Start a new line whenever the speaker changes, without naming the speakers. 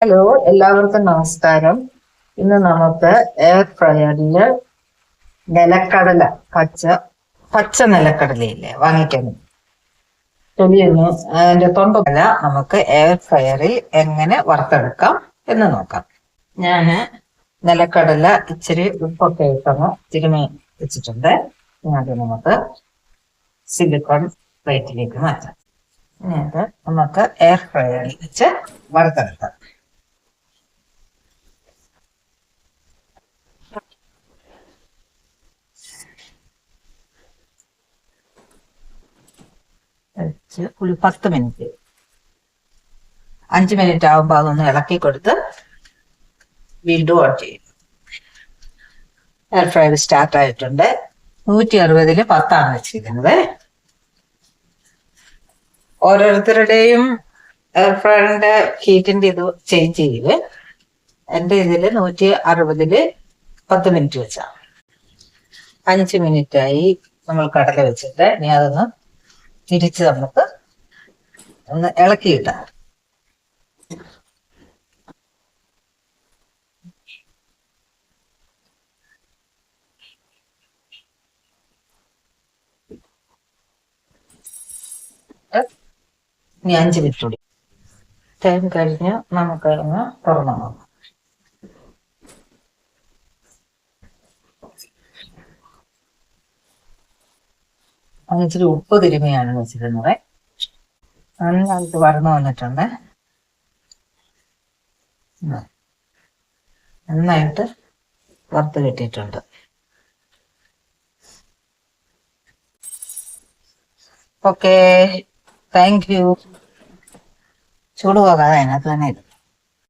Hello, എല്ലാവർക്കും നമസ്കാരം. ഇന്ന് നമുക്ക് എയർ ഫ്രയറില് നിലക്കടല പച്ച പച്ച നിലക്കടലയില്ലേ വാങ്ങിക്കണം. തൊലിയൊന്ന് അതിന്റെ തൊണ്ടല്ല നമുക്ക് എയർ ഫ്രയറിൽ എങ്ങനെ വറുത്തെടുക്കാം എന്ന് നോക്കാം. ഞാന് നിലക്കടല ഇച്ചിരി ഉപ്പൊക്കെ ഇട്ടങ്ങ് തിരുമി വെച്ചിട്ടുണ്ട്. ഇനി അത് നമുക്ക് സിലിക്കോൺ പ്ലേറ്റിലേക്ക് മാറ്റാം. ഇനി അത് നമുക്ക് എയർ ഫ്രയറിൽ വെച്ച് വറുത്തെടുക്കാം. വെച്ച് ഒരു 10 മിനിറ്റ് 5 മിനിറ്റ് ആകുമ്പോൾ അതൊന്ന് ഇളക്കി കൊടുത്ത് വീണ്ടും ഓൺ ചെയ്യും. എയർ ഫ്രയർ സ്റ്റാർട്ട് ആയിട്ടുണ്ട്. 160-ല് 10 വെച്ചിരിക്കുന്നത്. ഓരോരുത്തരുടെയും എയർ ഫ്രയറിന്റെ ഹീറ്റിന്റെ ഇത് ചേഞ്ച് ചെയ്ത് എൻ്റെ ഇതിൽ 160-ല് 10 മിനിറ്റ് വെച്ചാണ്. 5 മിനിറ്റായി നമ്മൾ കടല വെച്ചിട്ട് ഇനി അതൊന്ന് തിരിച്ച് നമുക്ക് ഒന്ന് ഇളക്കിയിട്ടാം. ഇനി 5 മിനിറ്റ് കൂടി ടൈം കഴിഞ്ഞ് നമുക്ക് തുറന്നു നോക്കാം. ഇച്ചിരി ഉപ്പ് തിരുമിയാണ് വെച്ചിരുന്നത്. നന്നായിട്ട് വറന്നു വന്നിട്ടുണ്ട്. നന്നായിട്ട് വറുത്ത് കിട്ടിയിട്ടുണ്ട്. Okay, thank you. ചൂട് പോകാതെ അതിനകത്ത് തന്നെ ഇടും.